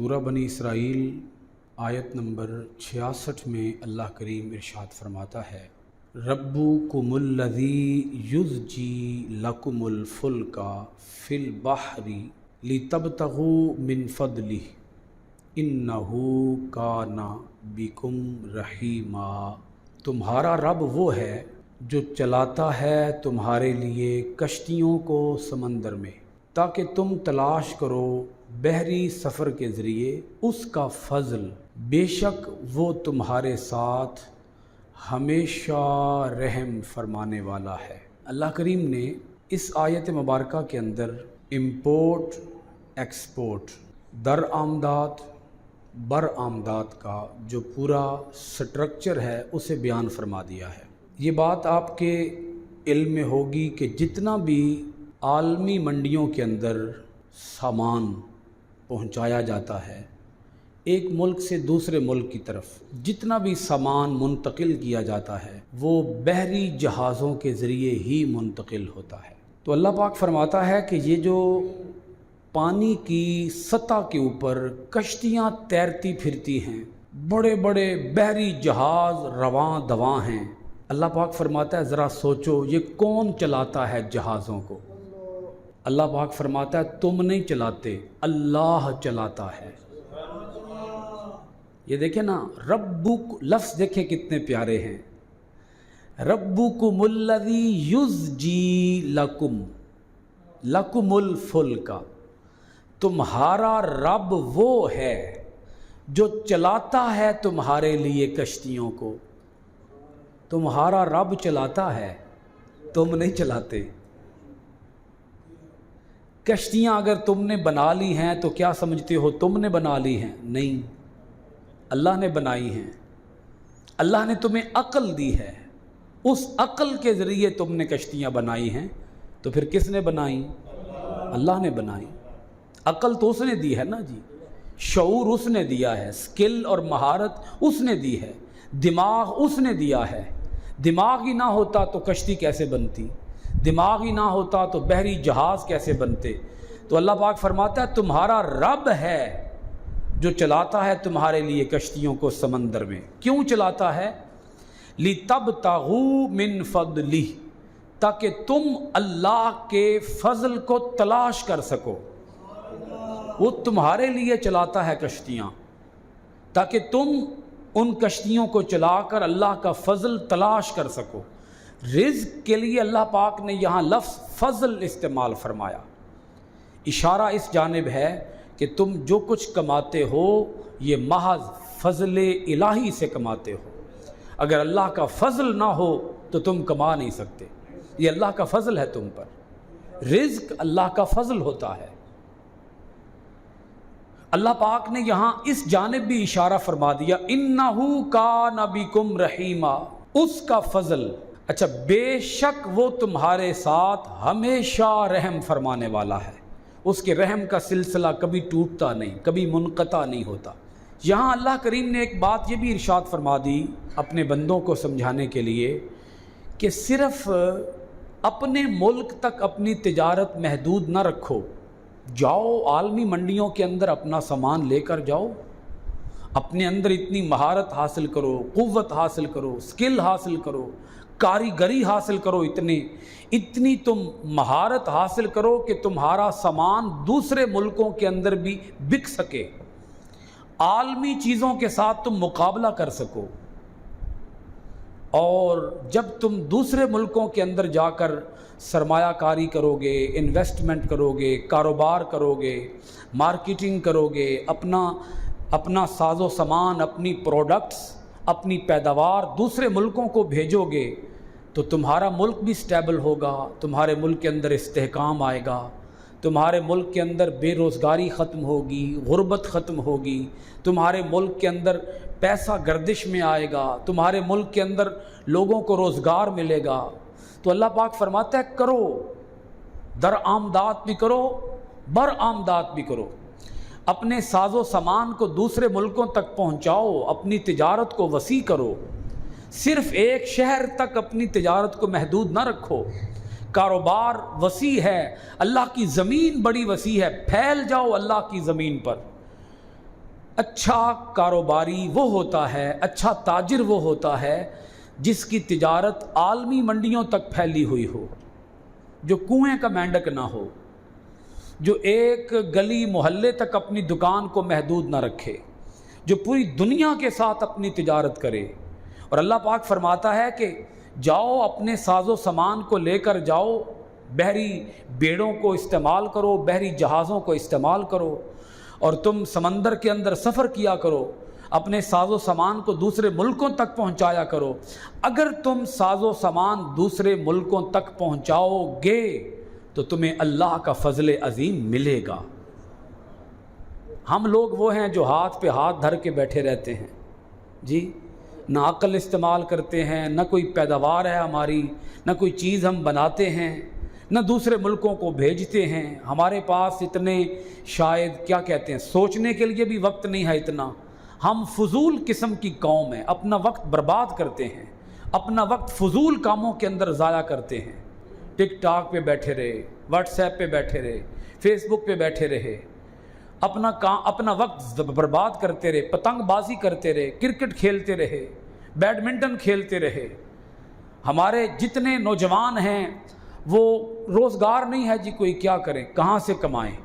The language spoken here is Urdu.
سورہ بنی اسرائیل آیت نمبر 66 میں اللہ کریم ارشاد فرماتا ہے، ربکم الذی یزجی لکم الفلک فی البحر لتبتغوا من فضلہ انہ کان بکم رحیما۔ تمہارا رب وہ ہے جو چلاتا ہے تمہارے لیے کشتیوں کو سمندر میں تاکہ تم تلاش کرو بحری سفر کے ذریعے اس کا فضل، بے شک وہ تمہارے ساتھ ہمیشہ رحم فرمانے والا ہے۔ اللہ کریم نے اس آیت مبارکہ کے اندر امپورٹ ایکسپورٹ، درآمدات برآمدات کا جو پورا سٹرکچر ہے اسے بیان فرما دیا ہے۔ یہ بات آپ کے علم میں ہوگی کہ جتنا بھی عالمی منڈیوں کے اندر سامان پہنچایا جاتا ہے ایک ملک سے دوسرے ملک کی طرف، جتنا بھی سامان منتقل کیا جاتا ہے وہ بحری جہازوں کے ذریعے ہی منتقل ہوتا ہے۔ تو اللہ پاک فرماتا ہے کہ یہ جو پانی کی سطح کے اوپر کشتیاں تیرتی پھرتی ہیں، بڑے بڑے بحری جہاز رواں دواں ہیں، اللہ پاک فرماتا ہے ذرا سوچو یہ کون چلاتا ہے جہازوں کو؟ اللہ پاک فرماتا ہے تم نہیں چلاتے، اللہ چلاتا ہے۔ یہ دیکھیں نا، ربک لفظ دیکھیں کتنے پیارے ہیں، ربکم الذی یزجی لکم الفلک، تمہارا رب وہ ہے جو چلاتا ہے تمہارے لیے کشتیوں کو۔ تمہارا رب چلاتا ہے، تم نہیں چلاتے۔ کشتیاں اگر تم نے بنا لی ہیں تو کیا سمجھتے ہو تم نے بنا لی ہیں؟ نہیں، اللہ نے بنائی ہیں۔ اللہ نے تمہیں عقل دی ہے، اس عقل کے ذریعے تم نے کشتیاں بنائی ہیں، تو پھر کس نے بنائی؟ اللہ نے بنائی۔ عقل تو اس نے دی ہے نا جی، شعور اس نے دیا ہے، سکل اور مہارت اس نے دی ہے، دماغ اس نے دیا ہے۔ دماغ ہی نہ ہوتا تو کشتی کیسے بنتی؟ دماغ ہی نہ ہوتا تو بحری جہاز کیسے بنتے؟ تو اللہ پاک فرماتا ہے تمہارا رب ہے جو چلاتا ہے تمہارے لیے کشتیوں کو سمندر میں۔ کیوں چلاتا ہے؟ لِتَبْتَغُوا مِن فَضْلِهِ، تاکہ تم اللہ کے فضل کو تلاش کر سکو۔ وہ تمہارے لیے چلاتا ہے کشتیاں تاکہ تم ان کشتیوں کو چلا کر اللہ کا فضل تلاش کر سکو۔ رزق کے لیے اللہ پاک نے یہاں لفظ فضل استعمال فرمایا، اشارہ اس جانب ہے کہ تم جو کچھ کماتے ہو یہ محض فضل الہی سے کماتے ہو۔ اگر اللہ کا فضل نہ ہو تو تم کما نہیں سکتے، یہ اللہ کا فضل ہے تم پر، رزق اللہ کا فضل ہوتا ہے۔ اللہ پاک نے یہاں اس جانب بھی اشارہ فرما دیا، انہ کان بکم رحیما، اس کا فضل، اچھا بے شک وہ تمہارے ساتھ ہمیشہ رحم فرمانے والا ہے۔ اس کے رحم کا سلسلہ کبھی ٹوٹتا نہیں، کبھی منقطع نہیں ہوتا۔ یہاں اللہ کریم نے ایک بات یہ بھی ارشاد فرما دی اپنے بندوں کو سمجھانے کے لیے کہ صرف اپنے ملک تک اپنی تجارت محدود نہ رکھو، جاؤ عالمی منڈیوں کے اندر اپنا سامان لے کر جاؤ، اپنے اندر اتنی مہارت حاصل کرو، قوت حاصل کرو، سکل حاصل کرو، کاریگری حاصل کرو، اتنی تم مہارت حاصل کرو کہ تمہارا سامان دوسرے ملکوں کے اندر بھی بک سکے، عالمی چیزوں کے ساتھ تم مقابلہ کر سکو۔ اور جب تم دوسرے ملکوں کے اندر جا کر سرمایہ کاری کرو گے، انویسٹمنٹ کرو گے، کاروبار کرو گے، مارکیٹنگ کرو گے، اپنا ساز و سامان، اپنی پروڈکٹس، اپنی پیداوار دوسرے ملکوں کو بھیجو گے تو تمہارا ملک بھی سٹیبل ہوگا، تمہارے ملک کے اندر استحکام آئے گا، تمہارے ملک کے اندر بے روزگاری ختم ہوگی، غربت ختم ہوگی، تمہارے ملک کے اندر پیسہ گردش میں آئے گا، تمہارے ملک کے اندر لوگوں کو روزگار ملے گا۔ تو اللہ پاک فرماتا ہے کرو، درآمدات بھی کرو، برآمدات بھی کرو، اپنے ساز و سامان کو دوسرے ملکوں تک پہنچاؤ، اپنی تجارت کو وسیع کرو، صرف ایک شہر تک اپنی تجارت کو محدود نہ رکھو، کاروبار وسیع ہے، اللہ کی زمین بڑی وسیع ہے، پھیل جاؤ اللہ کی زمین پر۔ اچھا کاروباری وہ ہوتا ہے، اچھا تاجر وہ ہوتا ہے جس کی تجارت عالمی منڈیوں تک پھیلی ہوئی ہو، جو کنویں کا مینڈک نہ ہو، جو ایک گلی محلے تک اپنی دکان کو محدود نہ رکھے، جو پوری دنیا کے ساتھ اپنی تجارت کرے۔ اور اللہ پاک فرماتا ہے کہ جاؤ اپنے ساز و سامان کو لے کر جاؤ، بحری بیڑوں کو استعمال کرو، بحری جہازوں کو استعمال کرو، اور تم سمندر کے اندر سفر کیا کرو، اپنے ساز و سامان کو دوسرے ملکوں تک پہنچایا کرو۔ اگر تم ساز و سامان دوسرے ملکوں تک پہنچاؤ گے تو تمہیں اللہ کا فضل عظیم ملے گا۔ ہم لوگ وہ ہیں جو ہاتھ پہ ہاتھ دھر کے بیٹھے رہتے ہیں جی، نہ عقل استعمال کرتے ہیں، نہ کوئی پیداوار ہے ہماری، نہ کوئی چیز ہم بناتے ہیں، نہ دوسرے ملکوں کو بھیجتے ہیں۔ ہمارے پاس اتنے شاید کیا کہتے ہیں سوچنے کے لیے بھی وقت نہیں ہے اتنا۔ ہم فضول قسم کی قوم ہیں، اپنا وقت برباد کرتے ہیں، اپنا وقت فضول کاموں کے اندر ضائع کرتے ہیں۔ ٹک ٹاک پہ بیٹھے رہے، واٹس ایپ پہ بیٹھے رہے، فیس بک پہ بیٹھے رہے، اپنا وقت برباد کرتے رہے، پتنگ بازی کرتے رہے، کرکٹ کھیلتے رہے، بیڈمنٹن کھیلتے رہے۔ ہمارے جتنے نوجوان ہیں وہ روزگار نہیں ہے جی، کوئی کیا کریں، کہاں سے کمائیں۔